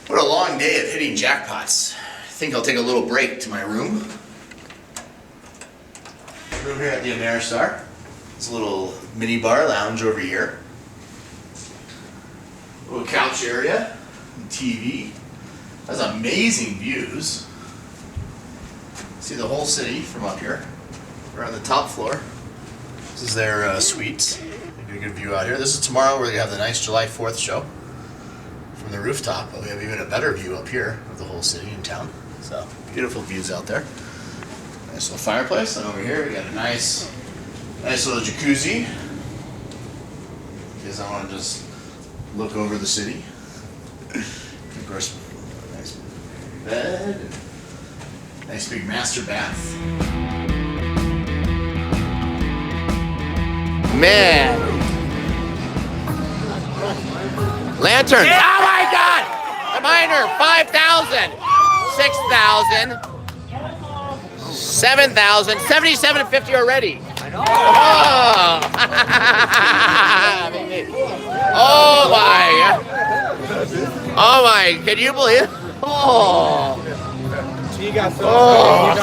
What a long day of hitting jackpots. I think I'll take a little break to my room. Room here at the Ameristar. It's a little mini bar lounge over here. Little couch area, TV. Has amazing views. See the whole city from up here. We're on the top floor. This is their suites. Get a good view out here. This is tomorrow where they have the nice July 4th show from the rooftop. But we have even a better view up here of the whole city and town. So beautiful views out there. Nice little fireplace. And over here we got a nice little jacuzzi. Because I want to just look over the city. Of course, a nice bed. Nice big master bath. Man. Lantern. Yeah. Oh my God! A minor. 5,000. 6,000. 7,000. 77.50 already. I know. Oh my. Oh my. Can you believe it? Oh. He got so all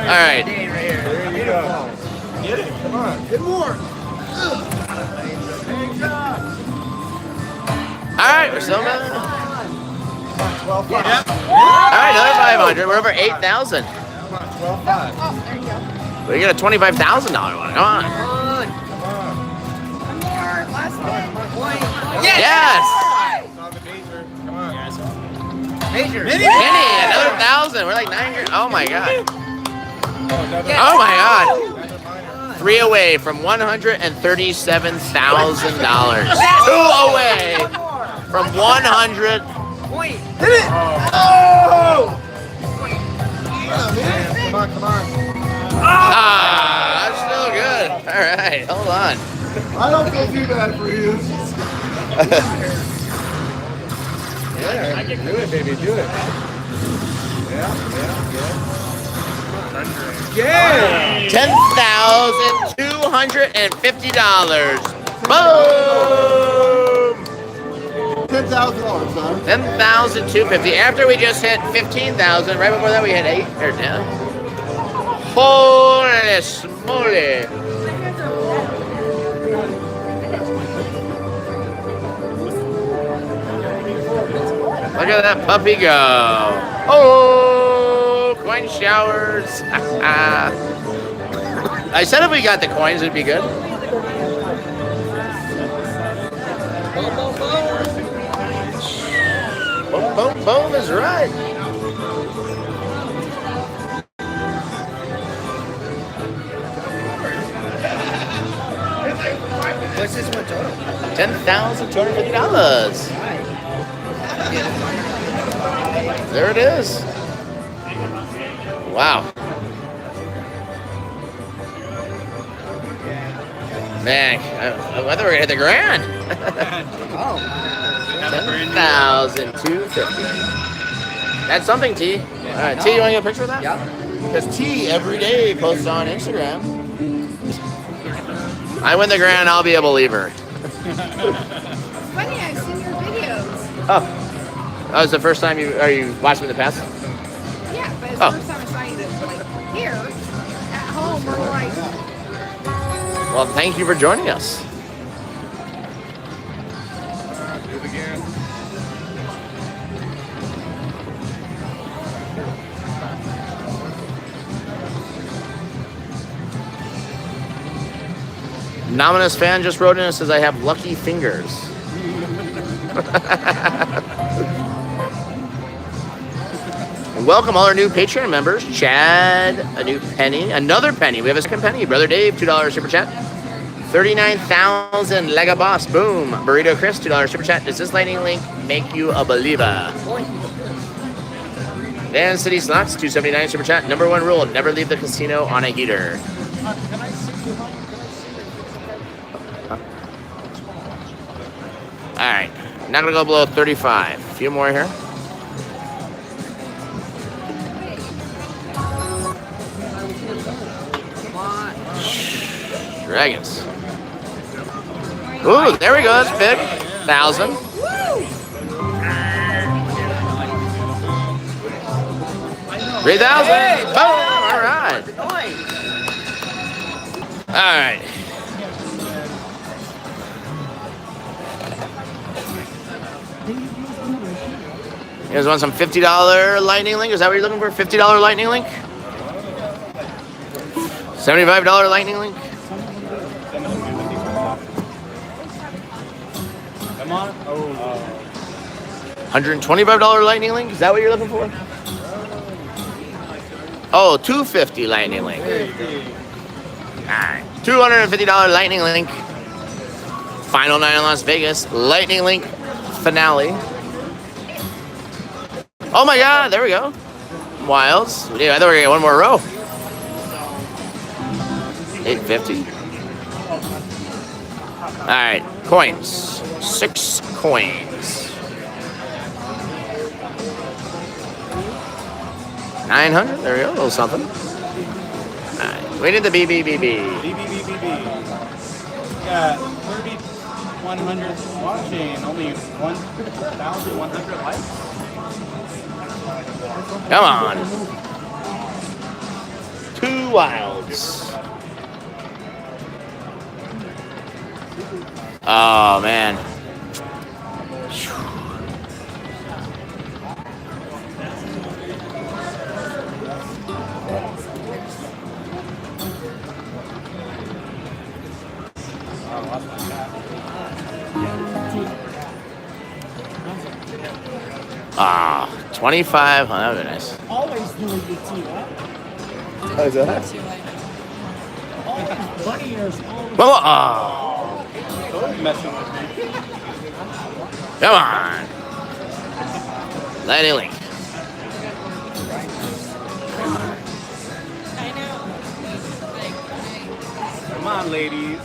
right. There you go. Get it. Come on. Get more. All right. We're still moving. 12.5. Yep. All right. Another 500. We're over 8,000. 12.5. We get a $25,000 one. Come on. One more. Last one. Yes. Come on, guys. Major. Mini, another 1,000. We're like 900. Oh my God. Oh my God. 3 away from $137,000. 2 away from 100. Point. Hit it. Oh! Come on, come on. Ah, that's still good. All right, hold on. I don't feel too bad for you. Yeah, I can do it, baby. Do it. Yeah. $10,250. Boom! $10,000, son. $10,250. After we just hit 15,000, right before that we hit 8 or 10. Holy smoly! Look at that puppy go. Oh, coin showers. I said if we got the coins, it'd be good. Boom, boom, boom is right. What's this one total? $10,250. There it is. Wow. Man, I thought we were gonna hit the grand. Oh. $10,250. That's something, T. All right, T, you want to get a picture of that? Yeah. Because T every day posts on Instagram. I win the grand, I'll be a believer. Funny, I've seen your videos. Oh, that was the first time are you watching in the past? Yeah, but it's the first time I saw you like here at home or like. Well, thank you for joining us. Do it again. Nominous fan just wrote in and says I have lucky fingers. And welcome all our new Patreon members. Chad, a new penny, another penny. We have a second penny. Brother Dave, $2 super chat. 39,000 Lega Boss. Boom. Burrito Chris, $2 super chat. Does this lightning link make you a believer? Van City Slots, $2.79 super chat. Number 1 rule: never leave the casino on a heater. All right, not gonna go below 35. A few more here. Dragons. Ooh, there we go. That's big. 1,000. Woo! 3,000. Boom. All right. All right. You guys want some $50 lightning link? Is that what you're looking for? $50 lightning link? $75 lightning link? Come on. Oh. $125 lightning link? Is that what you're looking for? Oh, $250 lightning link. Alright. $250 lightning link. Final night in Las Vegas. Lightning link finale. Oh my god, there we go. Wilds. Yeah, I thought we were gonna get one more row. $850. Alright, coins. 6 coins. 900. There we go. A little something. Alright, we need the BBBB. BBBBB. Got 3,100 watching. Only 1,100 likes. Come on. 2 wilds. Oh, man. Ah, 25. Oh, that would be nice. Always doing the tea, right? How is that? Bunny ears always. Well, oh. Messing with me. Come on. Lightning link. Come on, ladies.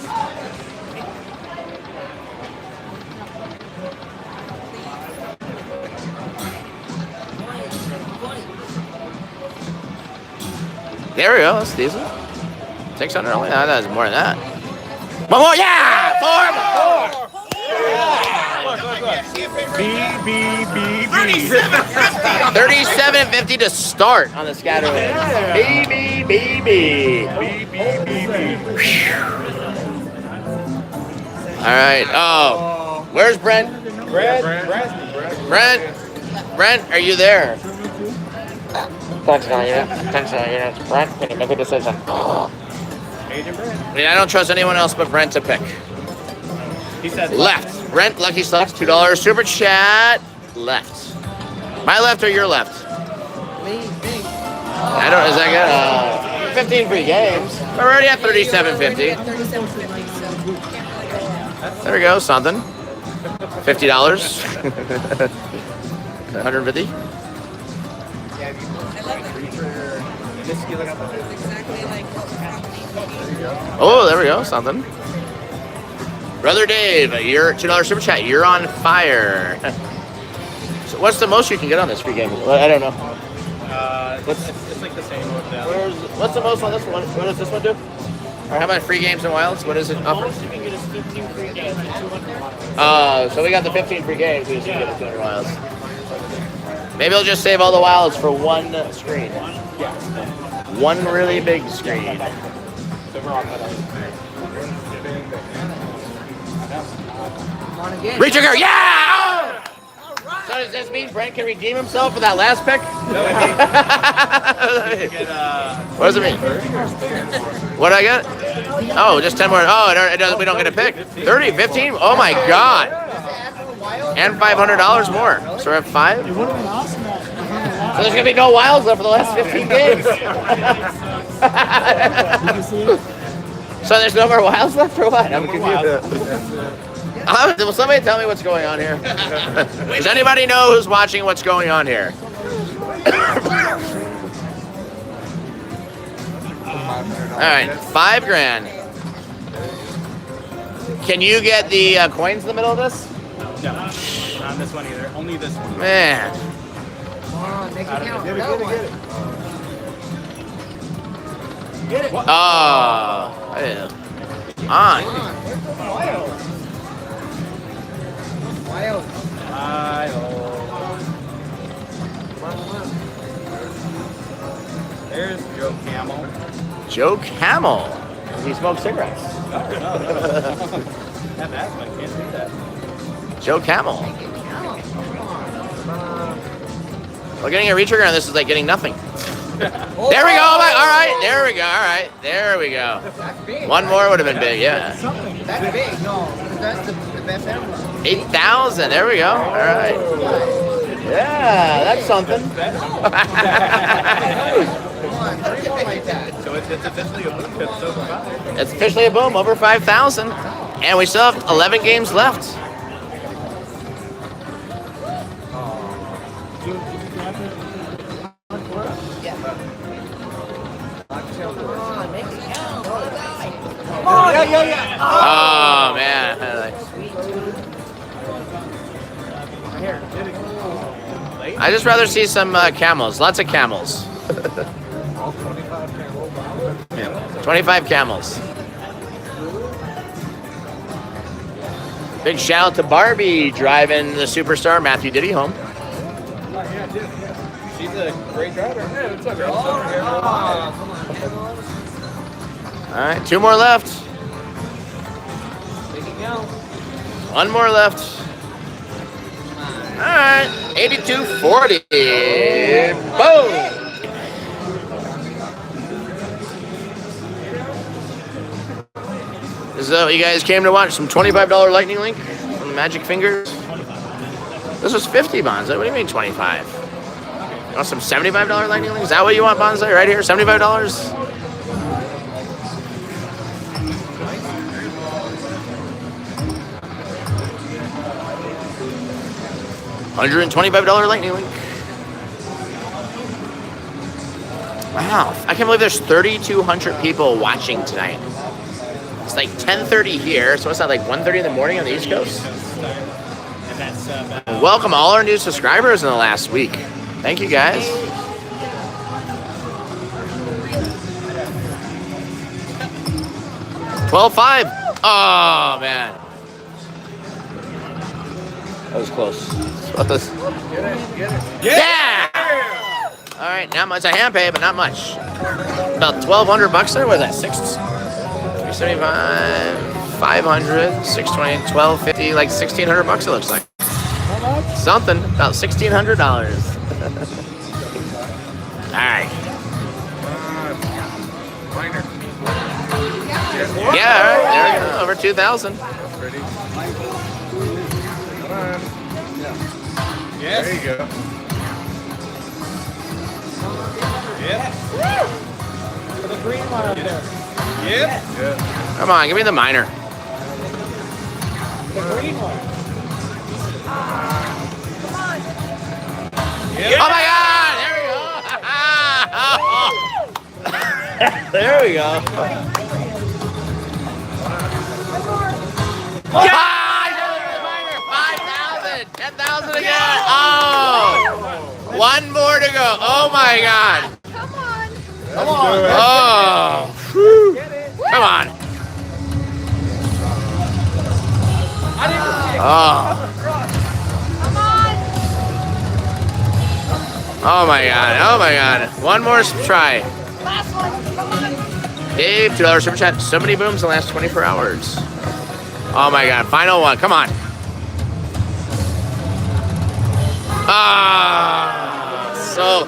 There we go. That's decent. 600 only. No, that's more than that. One more. Yeah. 4. BBBB. 37.50 to start on the scatter. BBBB. All right. Oh, where's Brent? Brent, are you there? Attention, units. Brent, can you make a decision? I don't trust anyone else but Brent to pick. He said Left. Brent, Lucky Slugs, $2 super chat. Left. My left or your left? Me. I don't. Is that good? 15 free games. We're already at 37.50. There we go. Something. $50. 150. Oh, there we go. Something. Brother Dave, your $2 super chat. You're on fire. So what's the most you can get on this free game? I don't know. It's like the same with that. What's the most on this one? What does this one do? Or how about free games and wilds? What is it offer? Most you can get is 15 free games and 200 wilds. So we got the 15 free games. We just get the 200 wilds. Maybe I'll just save all the wilds for one screen. Yeah. One really big screen. On again. Reach your yeah! So does this mean Brent can redeem himself for that last pick? What does it mean? What did I get? Oh, just 10 more. Oh, we don't get a pick. 30, 15? Oh my God. And $500 more. So we're at 5? It would have been awesome. So there's going to be no wilds left for the last 15 games. Did you see it? So there's no more wilds left for what? I'm confused. Will somebody tell me what's going on here? Does anybody know who's watching what's going on here? All right, $5 grand. Can you get the coins in the middle of this? No, not this one either. Only this one. Man. Come on, make it count. Oh. On. Joe Camel. Does he smoke cigarettes? Have asthma, I can't do that. Joe Camel. Well, getting a retrigger on this is like getting nothing. There we go. All right. There we go. All right. There we go. That's big. One more would have been big. Yeah. That's big. No, that's the best ever. 8,000. There we go. All right. Yeah, that's something. Come on, don't get like that. So it's officially a boom tip, so far. It's officially a boom, over 5,000. And we still have 11 games left. Oh, man. I just rather see some camels. Lots of camels. 25 camels. Big shout out to Barbie driving the superstar Matthew Diddy home. She's a great driver. Yeah, it's okay. All right, 2 more left. One more left. All right, 82.40. Boom. This is what you guys came to watch, some $25 Lightning Link from Magic Fingers. This was 50, Bonsai. What do you mean 25? You want some $75 Lightning Link? Is that what you want, Bonsai? Right here, $75? $125 Lightning Link. Wow, I can't believe there's 3,200 people watching tonight. It's like 10:30 here, so it's not like 1:30 in the morning on the East Coast. Welcome all our new subscribers in the last week. Thank you, guys. $12.5. Oh, man. That was close. Yeah! All right, not much. A hand pay, but not much. About $1,200 there. What is that? 375, 500, 620, 1250, like $1,600 it looks like. Something about $1,600. All right. Yeah, all right. There we go. Over 2,000. Yes. There you go. Yeah. The green one up there. Yep. Yeah. Come on, give me the minor. The green one. Yep. Oh my God! There we go. There we go. Ah, 5,000, 10,000 again. Oh, one more to go. Oh my God. Come on. Come on. Oh, whew. Come on. Oh. Come on. Oh my God. Oh my God. One more try. Last one. Come on. Dave, $2 super chat. So many booms in the last 24 hours. Oh my God. Final one. Come on. Ah. So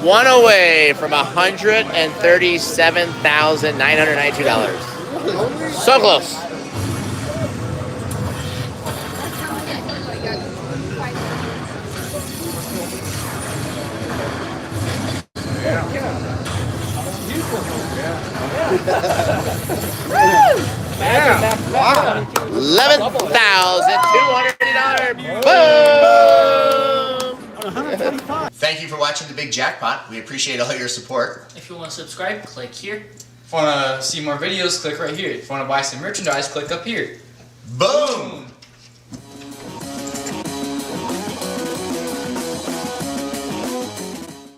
one away from $137,992. So close. $11,280. Boom! Thank you for watching the Big Jackpot. We appreciate all your support. If you want to subscribe, click here. If you want to see more videos, click right here. If you want to buy some merchandise, click up here. Boom!